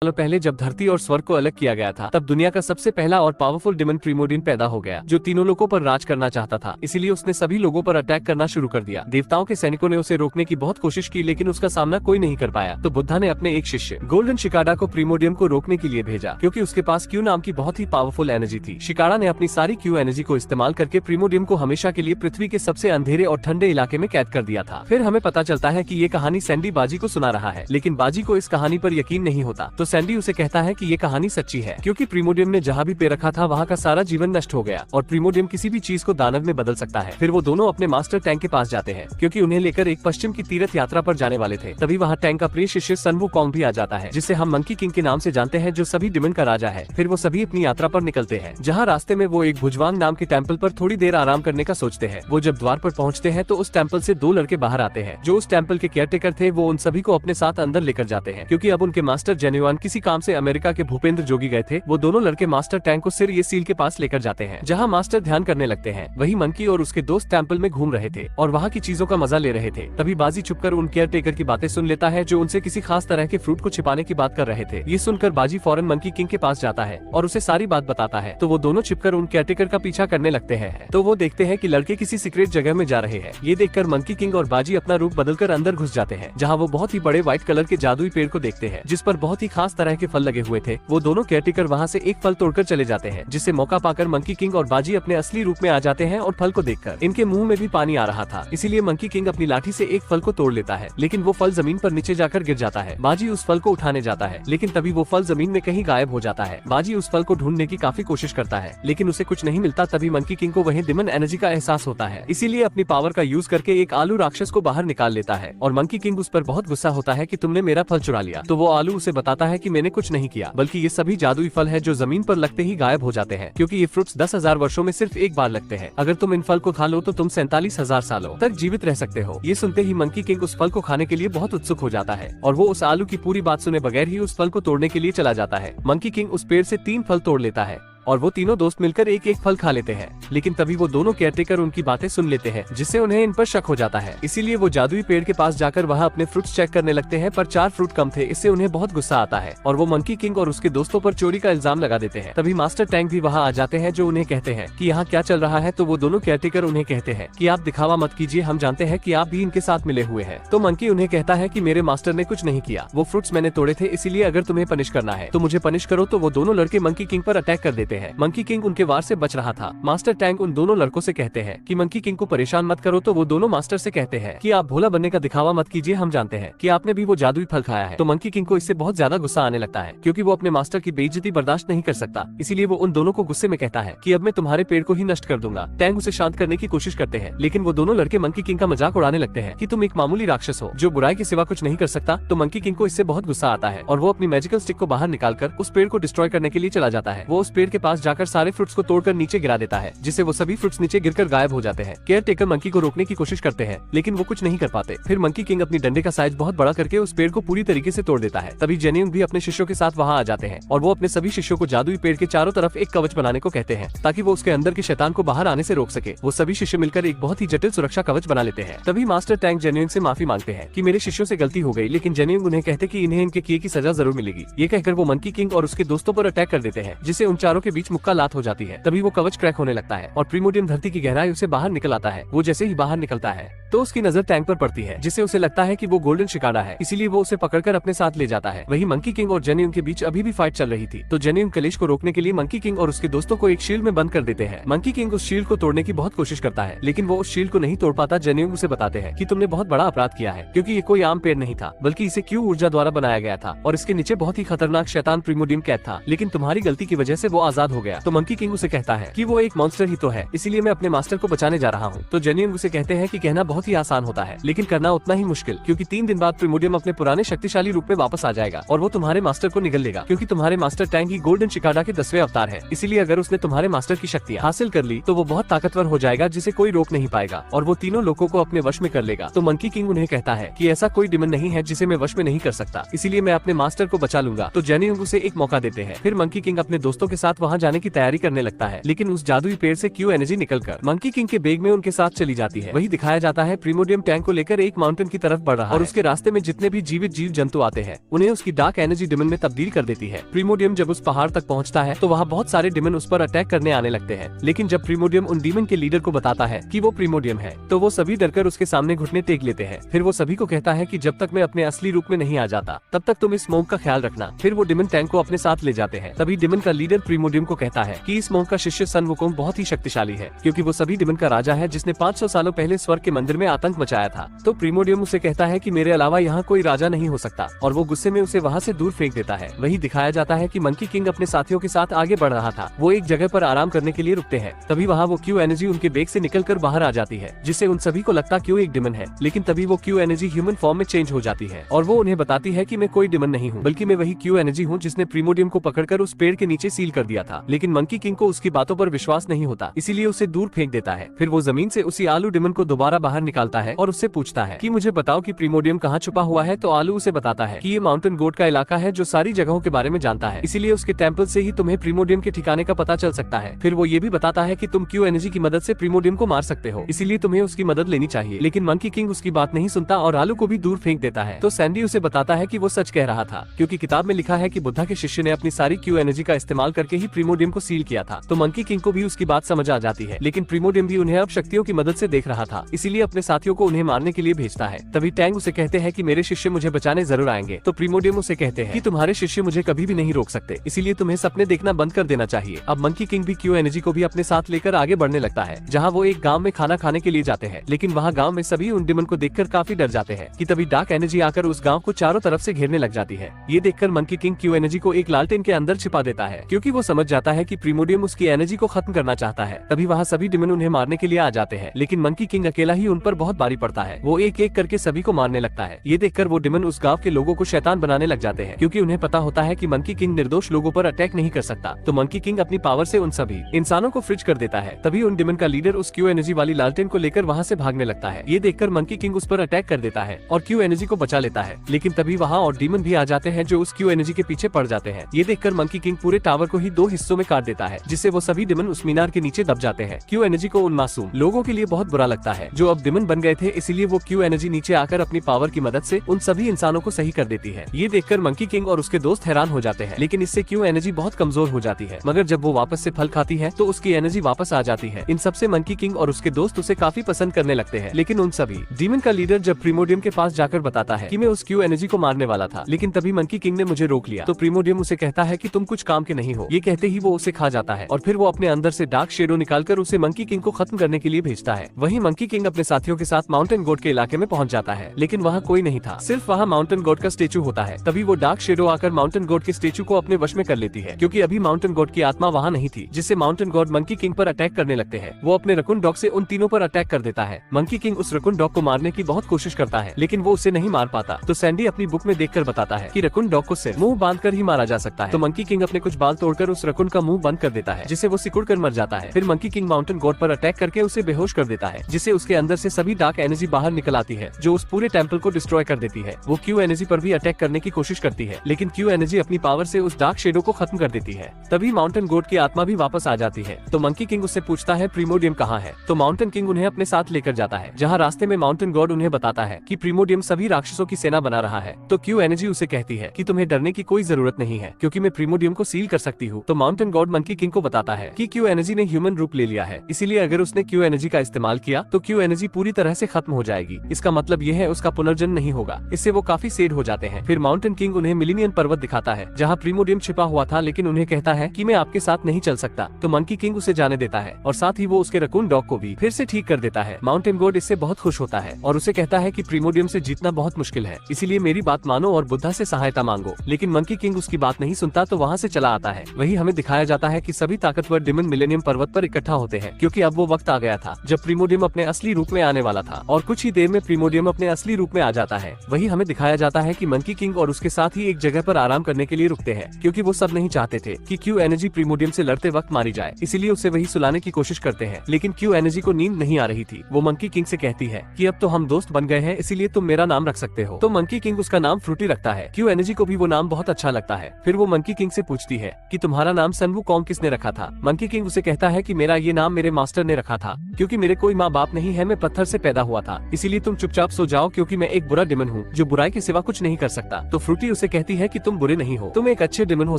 सालों पहले जब धरती और स्वर्ग को अलग किया गया था, तब दुनिया का सबसे पहला और पावरफुल डिमन प्रीमोडियन पैदा हो गया, जो तीनों लोगों पर राज करना चाहता था। इसीलिए उसने सभी लोगों पर अटैक करना शुरू कर दिया। देवताओं के सैनिकों ने उसे रोकने की बहुत कोशिश की, लेकिन उसका सामना कोई नहीं कर पाया। तो बुद्धा ने अपने एक शिष्य गोल्डन शिकाडा को प्रीमोडियम को रोकने के लिए भेजा, क्योंकि उसके पास क्यू नाम की बहुत ही पावरफुल एनर्जी थी। शिकाडा ने अपनी सारी क्यू एनर्जी को इस्तेमाल करके प्रीमोडियम को हमेशा के लिए पृथ्वी के सबसे अंधेरे और ठंडे इलाके में कैद कर दिया था। फिर हमें पता चलता है कि ये कहानी सैंडी बाजी को सुना रहा है, लेकिन बाजी को इस कहानी पर यकीन नहीं होता। तो सैंडी उसे कहता है कि ये कहानी सच्ची है, क्योंकि प्रीमोडियम ने जहाँ भी पैर रखा था वहाँ का सारा जीवन नष्ट हो गया और प्रीमोडियम किसी भी चीज को दानव में बदल सकता है। फिर वो दोनों अपने मास्टर टैंक के पास जाते हैं, क्योंकि उन्हें लेकर एक पश्चिम की तीर्थ यात्रा पर जाने वाले थे। तभी वहाँ टैंक का प्रिय शिष्य सन वुकोंग भी आ जाता है, जिसे हम मंकी किंग के नाम से जानते हैं, जो सभी डिमन का राजा है। फिर वो सभी अपनी यात्रा पर निकलते हैं, जहाँ रास्ते में वो एक भुजवांग नाम के टेम्पल पर थोड़ी देर आराम करने का सोचते हैं। वो जब द्वार पर पहुँचते हैं तो उस टेम्पल से दो लड़के बाहर आते हैं, जो उस टेम्पल के केयरटेकर थे। वो उन सभी को अपने साथ अंदर लेकर जाते हैं, क्योंकि अब उनके मास्टर जेन्युआन किसी काम से अमेरिका के भूपेंद्र जोगी गए थे। वो दोनों लड़के मास्टर टैंक को सिर ये सील के पास लेकर जाते हैं, जहाँ मास्टर ध्यान करने लगते हैं। वही मंकी और उसके दोस्त टेम्पल में घूम रहे थे और वहाँ की चीजों का मजा ले रहे थे। तभी बाजी छुपकर उन केयर टेकर की बातें सुन लेता है, जो उनसे किसी खास तरह के फ्रूट को छिपाने की बात कर रहे थे। ये सुनकर बाजी फौरन मंकी किंग के पास जाता है और उसे सारी बात बताता है। तो वो दोनों छिपकर उन केयर टेकर का पीछा करने लगते हैं। तो वो देखते हैं कि लड़के किसी सीक्रेट जगह में जा रहे हैं। ये देखकर मंकी किंग और बाजी अपना रूप बदलकर अंदर घुस जाते हैं, जहाँ वो बहुत ही बड़े व्हाइट कलर के जादुई पेड़ को देखते हैं, जिस पर बहुत ही खास तरह के फल लगे हुए थे। वो दोनों केयरटेकर वहाँ से एक फल तोड़कर चले जाते हैं, जिससे मौका पाकर मंकी किंग और बाजी अपने असली रूप में आ जाते हैं और फल को देखकर इनके मुंह में भी पानी आ रहा था। इसीलिए मंकी किंग अपनी लाठी से एक फल को तोड़ लेता है, लेकिन वो फल जमीन पर नीचे जाकर गिर जाता है। बाजी उस फल को उठाने जाता है, लेकिन तभी वो फल जमीन में कहीं गायब हो जाता है। बाजी उस फल को ढूंढने की काफी कोशिश करता है, लेकिन उसे कुछ नहीं मिलता। तभी मंकी किंग को वही डिमन एनर्जी का एहसास होता है, इसीलिए अपनी पावर का यूज करके एक आलू राक्षस को बाहर निकाल लेता है। और मंकी किंग उस पर बहुत गुस्सा होता है कि तुमने मेरा फल चुरा लिया। तो वो आलू उसे बताता है कि मैंने कुछ नहीं किया, बल्कि ये सभी जादुई फल है जो जमीन पर लगते ही गायब हो जाते हैं, क्योंकि ये फ्रूट्स 10,000 वर्षों में सिर्फ एक बार लगते हैं। अगर तुम इन फल को खा लो तो तुम 47,000 सालों तक जीवित रह सकते हो। ये सुनते ही मंकी किंग उस फल को खाने के लिए बहुत उत्सुक हो जाता है और वो उस आलू की पूरी बात सुने बगैर ही उस फल को तोड़ने के लिए चला जाता है। मंकी किंग उस पेड़ से 3 फल तोड़ लेता है और वो तीनों दोस्त मिलकर एक एक फल खा लेते हैं। लेकिन तभी वो दोनों केयरटेकर उनकी बातें सुन लेते हैं, जिससे उन्हें इन पर शक हो जाता है। इसीलिए वो जादुई पेड़ के पास जाकर वहाँ अपने फ्रूट्स चेक करने लगते हैं, पर 4 फ्रूट कम थे। इससे उन्हें बहुत गुस्सा आता है और वो मंकी किंग और उसके दोस्तों पर चोरी का इल्जाम लगा देते हैं। तभी मास्टर टैंक भी वहाँ आ जाते हैं, जो उन्हें कहते हैं कि यहाँ क्या चल रहा है। तो वो दोनों केयरटेकर उन्हें कहते हैं कि आप दिखावा मत कीजिए, हम जानते हैं कि आप भी इनके साथ मिले हुए हैं। तो मंकी उन्हें कहता है कि मेरे मास्टर ने कुछ नहीं किया, वो फ्रूट्स मैंने तोड़े थे। इसीलिए अगर तुम्हें पनिश करना है तो मुझे पनिश करो। तो वो दोनों लड़के मंकी किंग पर अटैक कर देते हैं। मंकी किंग उनके वार से बच रहा था। मास्टर टैंक उन दोनों लड़कों से कहते हैं कि मंकी किंग को परेशान मत करो। तो वो दोनों मास्टर से कहते हैं कि आप भोला बनने का दिखावा मत कीजिए, हम जानते हैं कि आपने भी वो जादुई फल खाया है। तो मंकी किंग को इससे बहुत ज्यादा गुस्सा आने लगता है, क्योंकि वो अपने मास्टर की बेइज्जती बर्दाश्त नहीं कर सकता। इसीलिए वो उन दोनों को गुस्से में कहता है कि अब मैं तुम्हारे पेड़ को ही नष्ट कर दूंगा। टैंक उसे शांत करने की कोशिश करते हैं, लेकिन वो दोनों लड़के मंकी किंग का मजाक उड़ाने लगते हैं कि तुम एक मामूली राक्षस हो जो बुराई के सिवा कुछ नहीं कर सकता। तो मंकी किंग को इससे बहुत गुस्सा आता है और वो अपनी मैजिकल स्टिक को बाहर निकालकर उस पेड़ को डिस्ट्रॉय करने के लिए चला जाता है। वो उस पेड़ के पास जाकर सारे फ्रूट्स को तोड़कर नीचे गिरा देता है, जिससे वो सभी फ्रूट्स नीचे गिरकर गायब हो जाते हैं। केयर टेकर मंकी को रोकने की कोशिश करते हैं, लेकिन वो कुछ नहीं कर पाते। फिर मंकी किंग अपनी डंडे का साइज बहुत बड़ा करके उस पेड़ को पूरी तरीके से तोड़ देता है। तभी जेन्युइन भी अपने शिष्यों के साथ वहाँ आ जाते हैं और वो अपने सभी शिष्यों को जादुई पेड़ के चारों तरफ एक कवच बनाने को कहते हैं, ताकि वो उसके अंदर के शैतान को बाहर आने से रोक सके। वो सभी शिष्य मिलकर एक बहुत ही जटिल सुरक्षा कवच बना लेते हैं। तभी मास्टर टैंक जेन्युइन से माफी मांगते हैं कि मेरे शिष्यों से गलती हो गई, लेकिन जेन्युइन उन्हें कहते कि इन्हें इनके किए की सजा जरूर मिलेगी। ये कहकर वो मंकी किंग और उसके दोस्तों पर अटैक कर देते हैं, जिससे उन चारों के बीच मुक्का लात हो जाती है। तभी वो कवच क्रैक होने लगता है और प्रीमोडियम धरती की गहराई उसे बाहर निकल आता है। वो जैसे ही बाहर निकलता है तो उसकी नजर टैंक पर पड़ती है, जिससे उसे लगता है कि वो गोल्डन शिकाडा है। इसीलिए वो उसे पकड़कर अपने साथ ले जाता है। वही मंकी किंग और जेन्युइन के बीच अभी भी फाइट चल रही थी। तो जेन्युइन कलेश को रोकने के लिए मंकी किंग और उसके दोस्तों को एक शील्ड में बंद कर देते हैं। मंकी किंग उस शील्ड को तोड़ने की बहुत कोशिश करता है, लेकिन वो उस शील्ड को नहीं तोड़ पाता। जेन्युइन उसे बताते हैं कि तुमने बहुत बड़ा अपराध किया है, क्योंकि ये कोई आम पेड़ नहीं था, बल्कि इसे क्यू ऊर्जा द्वारा बनाया गया था और इसके नीचे बहुत ही खतरनाक शैतान प्रीमोडियम कैद था। लेकिन तुम्हारी गलती की वजह से वो आजाद हो गया। तो मंकी किंग उसे कहता है कि वो एक मॉन्स्टर ही तो है, इसीलिए मैं अपने मास्टर को बचाने जा रहा हूँ। तो जेन्युइन उसे कहते हैं कि कहना बहुत ही आसान होता है, लेकिन करना उतना ही मुश्किल, क्योंकि 3 दिन बाद प्रीमोडियम अपने पुराने शक्तिशाली रूप में वापस आ जाएगा और वो तुम्हारे मास्टर को निगल लेगा, क्योंकि तुम्हारे मास्टर टैंक ही गोल्डन शिकाडा के 10वें अवतार है। इसीलिए अगर उसने तुम्हारे मास्टर की शक्तियाँ हासिल कर ली तो वो बहुत ताकतवर हो जाएगा, जिसे कोई रोक नहीं पाएगा और वो तीनों लोगों को अपने वश में कर लेगा। तो मंकी किंग उन्हें कहता है कि ऐसा कोई डिमन नहीं है जिसे मैं वश में नहीं कर सकता, इसीलिए मैं अपने मास्टर को बचा लूंगा। तो जेन्युइन उसे एक मौका देते हैं। फिर मंकी किंग अपने दोस्तों के साथ वहाँ वहाँ जाने की तैयारी करने लगता है, लेकिन उस जादुई पेड़ से क्यू एनर्जी निकलकर मंकी किंग के बैग में उनके साथ चली जाती है। वही दिखाया जाता है प्रीमोडियम टैंक को लेकर एक माउंटेन की तरफ बढ़ रहा है और उसके रास्ते में जितने भी जीवित जीव जंतु आते हैं उन्हें उसकी डार्क एनर्जी डिमन में तब्दील कर देती है। प्रीमोडियम जब उस पहाड़ तक पहुंचता है तो वहाँ बहुत सारे डिमन उस पर अटैक करने आने लगते हैं, लेकिन जब प्रीमोडियम उन डीमन के लीडर को बताता है कि वो प्रीमोडियम है तो वो सभी डरकर उसके सामने घुटने टेक लेते हैं। फिर वो सभी को कहता है कि जब तक मैं अपने असली रूप में नहीं आ जाता तब तक तुम इस स्मोक का ख्याल रखना। फिर वो डिमन टैंक को अपने साथ ले जाते हैं। तभी डिमन का लीडर प्रीमोडियम को कहता है कि इस स्मोक का शिष्य सन वुकोंग बहुत ही शक्तिशाली है, क्योंकि वो सभी डिमन का राजा है जिसने 500 सालों पहले स्वर्ग के मंदिर में आतंक मचाया था। तो प्रीमोडियम उसे कहता है कि मेरे अलावा यहाँ कोई राजा नहीं हो सकता और वो गुस्से में उसे वहाँ से दूर फेंक देता है। वही दिखाया जाता है कि मंकी किंग अपने साथियों के साथ आगे बढ़ रहा था। वो एक जगह पर आराम करने के लिए रुकते हैं। तभी वहाँ वो क्यू एनर्जी उनके बैग से निकलकर बाहर आ जाती है, जिससे उन सभी को लगता क्यू एक डिमन है। लेकिन तभी वो क्यू एनर्जी ह्यूमन फॉर्म में चेंज हो जाती है और वो उन्हें बताती है कि मैं कोई डिमन नहीं हूँ, बल्कि मैं वही क्यू एनर्जी हूँ जिसने प्रीमोडियम को पकड़कर उस पेड़ के नीचे सील कर दिया था। लेकिन मंकी किंग को उसकी बातों पर विश्वास नहीं होता, इसीलिए उसे दूर फेंक देता है। फिर वो जमीन से उसी आलू डिमन को दोबारा बाहर निकालता है और उससे पूछता है कि मुझे बताओ कि प्रीमोडियम कहाँ छुपा हुआ है। तो आलू उसे बताता है कि ये माउंटेन गोड का इलाका है जो सारी जगहों के बारे में जानता है, इसीलिए उसके टेम्पल से ही तुम्हें प्रीमोडियम के ठिकाने का पता चल सकता है। फिर वो ये भी बताता है कि तुम क्यू एनर्जी की मदद से प्रीमोडियम को मार सकते हो, इसीलिए तुम्हें उसकी मदद लेनी चाहिए। लेकिन मंकी किंग उसकी बात नहीं सुनता और आलू को भी दूर फेंक देता है। तो सैंडी उसे बताता है कि वो सच कह रहा था, क्योंकि किताब में लिखा है कि बुद्धा के शिष्य ने अपनी सारी क्यू एनर्जी का इस्तेमाल करके ही प्रीमोडियम को सील किया था। तो मंकी किंग को भी उसकी बात समझ आ जाती है, लेकिन प्रीमोडियम भी उन्हें अब शक्तियों की मदद से देख रहा था, इसीलिए अपने साथियों को उन्हें मारने के लिए भेजता है। तभी टैंग उसे कहते हैं कि मेरे शिष्य मुझे बचाने जरूर आएंगे। तो प्रीमोडियम उसे कहते हैं कि तुम्हारे शिष्य मुझे कभी भी नहीं रोक सकते, इसीलिए तुम्हें सपने देखना बंद कर देना चाहिए। अब मंकी किंग भी क्यू एनर्जी को भी अपने साथ लेकर आगे बढ़ने लगता है, जहाँ वो एक गाँव में खाना खाने के लिए जाते हैं। लेकिन वहाँ गाँव में सभी उन डिमन को देखकर काफी डर जाते हैं कि तभी डार्क एनर्जी आकर उस गाँव को चारों तरफ से घेरने लग जाती है। ये देखकर मंकी किंग क्यू एनर्जी को एक लालटेन के अंदर छिपा देता है, क्योंकि वो समझ जाता है कि प्रीमोडियम उसकी एनर्जी को खत्म करना चाहता है। तभी वहाँ सभी डिमन उन्हें मारने के लिए आ जाते हैं, लेकिन मंकी किंग अकेला ही उन पर बहुत भारी पड़ता है। वो एक एक करके सभी को मारने लगता है। ये देखकर वो डिमन उस गाँव के लोगों को शैतान बनाने लग जाते हैं, क्योंकि उन्हें पता होता है कि मंकी किंग निर्दोष लोगों पर अटैक नहीं कर सकता। तो मंकी किंग अपनी पावर से उन सभी इंसानों को फ्रिज कर देता है। तभी उन डिमन का लीडर उस क्यू एनर्जी वाली लालटेन को लेकर वहाँ से भागने लगता है। ये देखकर मंकी किंग उस पर अटैक कर देता है और क्यू एनर्जी को बचा लेता है। लेकिन तभी वहाँ और डीमन भी आ जाते हैं जो उस क्यू एनर्जी के पीछे पड़ जाते हैं। ये देखकर मंकी किंग पूरे टावर को ही 2 हिस्सों में काट देता है, जिससे वो सभी डिमन उस मीनार के नीचे दब जाते हैं। क्यू एनर्जी को उन मासूम लोगों के लिए बहुत बुरा लगता है जो अब डिमन बन गए थे, इसीलिए वो क्यू एनर्जी नीचे आकर अपनी पावर की मदद से उन सभी इंसानों को सही कर देती है। ये देखकर मंकी किंग और उसके दोस्त हैरान हो जाते हैं, लेकिन इससे क्यू एनर्जी बहुत कमजोर हो जाती है। मगर जब वो वापस से फल खाती है तो उसकी एनर्जी वापस आ जाती है। इन सबसे मंकी किंग और उसके दोस्त उसे काफी पसंद करने लगते हैं। लेकिन उन सभी डीमन का लीडर जब प्रीमोडियम के पास जाकर बताता है कि मैं उस क्यू एनर्जी को मारने वाला था, लेकिन तभी मंकी किंग ने मुझे रोक लिया। तो प्रीमोडियम उसे कहता है कि तुम कुछ काम के नहीं हो। ये कहते ही वो उसे खा जाता है और फिर वो अपने अंदर से डार्क शेडो निकालकर उसे मंकी किंग को खत्म करने के लिए भेजता है। वहीं मंकी किंग अपने साथियों के साथ माउंटेन गोड के इलाके में पहुंच जाता है, लेकिन वहाँ कोई नहीं था, सिर्फ वहाँ माउंटेन गोड का स्टेचू होता है। तभी वो डार्क शेडो आकर माउंटेन गोड के स्टेचू को अपने वश में कर लेती है, क्योंकि अभी माउंटेन गोड की आत्मा वहाँ नहीं थी, जिससे माउंटेन गॉड मंकी किंग पर अटैक करने लगते हैं। वो अपने रकुन डॉग से उन तीनों पर अटैक कर देता है। मंकी किंग उस रकुन डॉग को मारने की बहुत कोशिश करता है, लेकिन वो उसे नहीं मार पाता। तो सैंडी अपनी बुक में देखकर बताता है कि रकुन डॉग को सिर्फ मुंह बांधकर ही मारा जा सकता है। तो मंकी किंग अपने कुछ बाल तोड़कर उस रकुन का मुंह बंद कर देता है, जिससे वो सिकुड़ कर मर जाता है। फिर मंकी किंग माउंटेन गॉड पर अटैक करके उसे बेहोश कर देता है, जिससे उसके अंदर से सभी डार्क एनर्जी बाहर निकल आती है, जो उस पूरे टेम्पल को डिस्ट्रॉय कर देती है। वो क्यू एनर्जी पर भी अटैक करने की कोशिश करती है, लेकिन क्यू एनर्जी अपनी पावर से उस डार्क शेडो को खत्म कर देती है। तभी माउंटेन गॉड की आत्मा भी वापस आ जाती है। तो मंकी किंग उससे पूछता है प्रीमोडियम कहाँ है। तो माउंटेन किंग उन्हें अपने साथ लेकर जाता है, जहाँ रास्ते में माउंटेन गॉड उन्हें बताता है कि प्रीमोडियम सभी राक्षसों की सेना बना रहा है। तो क्यू एनर्जी उसे कहती है कि तुम्हें डरने की कोई जरूरत नहीं है, क्योंकि मैं प्रीमोडियम को सील कर सकती हूँ। तो माउंटेन गॉड मंकी किंग को बताता है कि क्यू एनर्जी ने ह्यूमन रूप ले लिया है, इसीलिए अगर उसने क्यू एनर्जी का इस्तेमाल किया तो क्यू एनर्जी पूरी तरह से खत्म हो जाएगी। इसका मतलब यह है उसका पुनर्जन्म नहीं होगा। इससे वो काफी सैड हो जाते हैं। फिर माउंटेन किंग उन्हें मिलीनियन पर्वत दिखाता है, जहाँ प्रीमोडियम छिपा हुआ था, लेकिन उन्हें कहता है कि मैं आपके साथ नहीं चल सकता। तो मंकी किंग उसे जाने देता है और साथ ही वो उसके रकून डॉग को भी फिर से ठीक कर देता है। माउंटेन गॉड इससे बहुत खुश होता है और उसे कहता है कि प्रीमोडियम से जीतना बहुत मुश्किल है, इसीलिए मेरी बात मानो और बुद्धा से सहायता मांगो। लेकिन मंकी किंग उसकी बात नहीं सुनता, तो वहाँ से चला आता है। वही हमें दिखाया जाता है कि सभी ताकतवर डिमन मिलेनियम पर्वत पर इकट्ठा होते हैं, क्योंकि अब वो वक्त आ गया था जब प्रीमोडियम अपने असली रूप में आने वाला था, और कुछ ही देर में प्रीमोडियम अपने असली रूप में आ जाता है। वही हमें दिखाया जाता है कि मंकी किंग और उसके साथ ही एक जगह पर आराम करने के लिए रुकते हैं, क्योंकि वो सब नहीं चाहते थे कि क्यू एनर्जी प्रीमोडियम से लड़ते वक्त मारी जाए, इसीलिए उसे वही सुलाने की कोशिश करते हैं। लेकिन क्यू एनर्जी को नींद नहीं आ रही थी। वो मंकी किंग से कहती है कि अब तो हम दोस्त बन गए हैं, इसीलिए तुम मेरा नाम रख सकते हो। तो मंकी किंग उसका नाम फ्रूटी रखता है। क्यू एनर्जी को भी वो नाम बहुत अच्छा लगता है। फिर वो मंकी किंग से पूछती है कि तुम्हारा नाम सन वुकोंग किसने रखा था? मंकी किंग उसे कहता है कि मेरा ये नाम मेरे मास्टर ने रखा था, क्योंकि मेरे कोई माँ बाप नहीं है, मैं पत्थर से पैदा हुआ था, इसीलिए तुम चुपचाप सो जाओ, क्योंकि मैं एक बुरा डिमन हूँ जो बुराई के सिवा कुछ नहीं कर सकता। तो फ्रूटी उसे कहती है कि तुम बुरे नहीं हो, तुम एक अच्छे डिमन हो।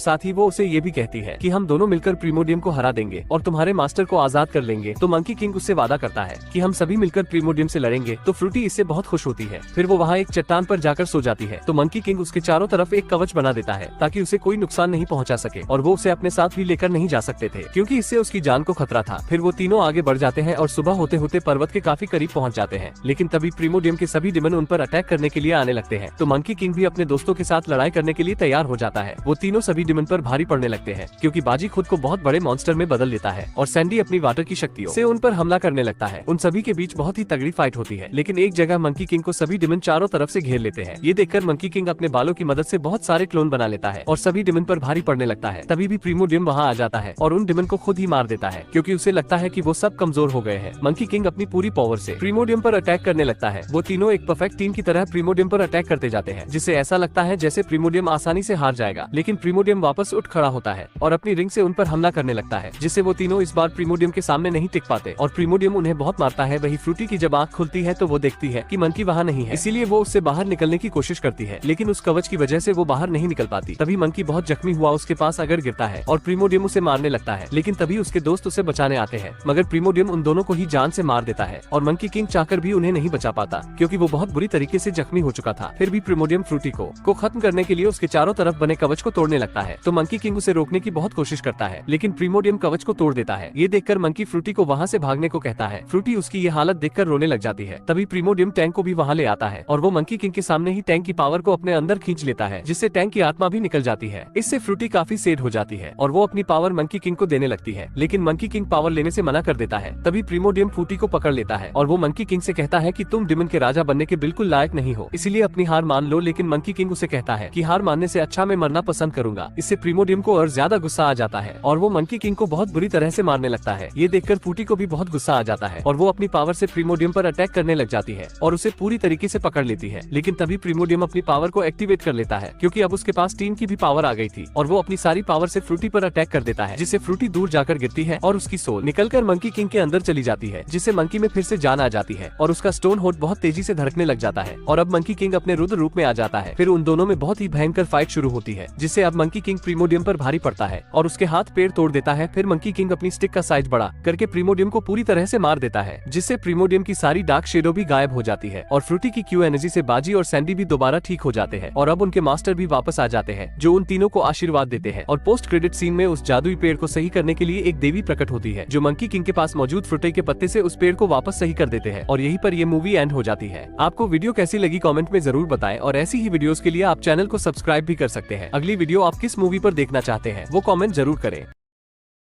साथ ही वो उसे ये भी कहती है कि हम दोनों मिलकर प्रीमोडियम को हरा देंगे और तुम्हारे मास्टर को आजाद कर लेंगे। तो मंकी किंग उससे वादा करता है कि हम सभी मिलकर प्रीमोडियम से लड़ेंगे। तो फ्रूटी इससे बहुत खुश होती है। फिर वो वहाँ एक चट्टान पर जाकर सो जाती है। तो मंकी किंग उसके चारों तरफ एक कवच बना देता है ताकि उसे कोई नुकसान नहीं पहुँचा सके, और वो उसे अपने साथ भी लेकर नहीं जा सकते थे क्योंकि इससे उसकी जान को खतरा था। फिर वो तीनों आगे बढ़ जाते हैं और सुबह होते होते पर्वत के काफी करीब पहुँच जाते हैं। लेकिन तभी प्रीमोडियम के सभी डिमन उन पर अटैक करने के लिए आने लगते हैं। तो मंकी किंग भी अपने दोस्तों के साथ लड़ाई करने के लिए तैयार हो जाता है। वो तीनों सभी डिमन पर भारी पड़ने लगते हैं क्योंकि बाजी खुद को बहुत बड़े मॉन्स्टर में बदल लेता है और सैंडी अपनी वाटर की शक्तियों से उन पर हमला करने लगता है। उन सभी के बीच बहुत ही तगड़ी फाइट होती है, लेकिन एक जगह मंकी किंग को सभी डिमन चारों तरफ से घेर लेते हैं। ये देखकर मंकी किंग अपने बालों की मदद से बहुत सारे क्लोन बना लेता है और सभी डिमन पर भारी पड़ने लगता है। तभी भी प्रीमोडियम वहाँ आ जाता है और उन डिमन को खुद ही मार देता है क्योंकि उसे लगता है कि वो सब कमजोर हो गए हैं। मंकी किंग अपनी पूरी पावर से प्रीमोडियम पर अटैक करने लगता है। वो तीनों एक परफेक्ट टीम की तरह प्रीमोडियम पर अटैक करते जाते हैं, जिससे ऐसा लगता है जैसे प्रीमोडियम आसानी से हार जाएगा। लेकिन प्रीमोडियम वापस उठ खड़ा होता है और अपनी रिंग से उन पर हमला करने लगता है, जिससे वो तीनों इस बार प्रीमोडियम के सामने नहीं टिक पाते और प्रीमोडियम उन्हें बहुत मारता है। वही फ्रूटी की जब आँख खुलती है तो वो देखती है कि मंकी वहाँ नहीं है, इसीलिए वो उससे बाहर निकलने की कोशिश करती है, लेकिन उस कवच की वजह से वो बाहर नहीं निकल पाती। तभी मंकी बहुत जख्मी हुआ उसके पास अगर गिरता है और प्रीमोडियम उसे मारने लगता है, लेकिन तभी उसके दोस्त उसे बचाने आते हैं, मगर प्रीमोडियम उन दोनों को ही जान से मार देता है और मंकी किंग चाहकर भी उन्हें नहीं बचा पाता क्योंकि वो बहुत बुरी तरीके से जख्मी हो चुका था। फिर भी प्रीमोडियम फ्रूटी को खत्म करने के लिए उसके चारों तरफ बने कवच को तोड़ने लगता है। तो मंकी किंग उसे रोकने की बहुत कोशिश करता है, लेकिन प्रीमोडियम कवच को तोड़ देता है। ये देखकर मंकी फ्रूटी को वहाँ से भागने को कहता है। फ्रूटी उसकी ये हालत देखकर रोने लग जाती है। तभी प्रीमोडियम टैंक को भी वहाँ ले आता है और वो मंकी किंग के सामने ही टैंक की पावर को अपने अंदर खींच लेता है, जिससे टैंक की आत्मा भी निकल जाती है। इससे फ्रूटी काफी सैड हो जाती है और वो अपनी पावर मंकी किंग को देने लगती है, लेकिन मंकी किंग पावर लेने से मना कर देता है। तभी प्रीमोडियम फ्रूटी को पकड़ लेता है और वो मंकी किंग से कहता है कि तुम डिमन के राजा बनने के बिल्कुल लायक नहीं हो, इसीलिए अपनी हार मान लो। लेकिन मंकी किंग उसे कहता है कि हार मानने से अच्छा मैं मरना पसंद करूंगा। इससे प्रीमोडियम को और ज्यादा गुस्सा आ जाता है और वो मंकी किंग को बहुत बुरी तरह से मारने लगता है। ये देखकर फ्रूटी को भी बहुत गुस्सा आ जाता है और वो अपनी पावर से प्रीमोडियम पर अटैक करने लग जाती है और उसे पूरी तरीके से पकड़ लेती है। लेकिन तभी प्रीमोडियम अपनी पावर को एक्टिवेट कर लेता है क्योंकि अब उसके पास टीम की भी पावर आ गई थी और वो अपनी सारी पावर से फ्रूटी पर अटैक कर देता है, जिससे फ्रूटी दूर जाकर गिरती है और उसकी सोल निकलकर मंकी किंग के अंदर चली जाती है, जिससे मंकी में फिर से जान आ जाती है और उसका स्टोन होड बहुत तेजी से धड़कने लग जाता है और अब मंकी किंग अपने रुद्र रूप में आ जाता है। फिर उन दोनों में बहुत ही भयंकर फाइट शुरू होती है, जिससे अब मंकी किंग प्रीमोडियम पर भारी पड़ता है और उसके हाथ पैर तोड़ देता है। फिर मंकी किंग अपनी स्टिक का साइज बड़ा करके प्रीमोडियम को पूरी तरह से मार देता है, जिससे प्रीमोडियम की सारी डार्क शेडो भी गायब हो जाती है और फ्रूटी की क्यू एनर्जी से बाजी और सैंडी भी दोबारा ठीक हो जाते हैं और अब उनके मास्टर भी वापस आ जाते हैं, जो उन तीनों को आशीर्वाद देते हैं। और पोस्ट क्रेडिट सीन में उस जादुई पेड़ को सही करने के लिए एक देवी प्रकट होती है, जो मंकी किंग के पास मौजूद फ्रूटी के पत्ते से उस पेड़ को वापस सही कर देते हैं और यहीं पर ये मूवी एंड हो जाती है। आपको वीडियो कैसी लगी कमेंट में जरूर बताएं और ऐसी ही वीडियोस के लिए आप चैनल को सब्सक्राइब भी कर सकते हैं। अगली वीडियो आप किस मूवी पर देखना चाहते हैं वो कमेंट जरूर करें।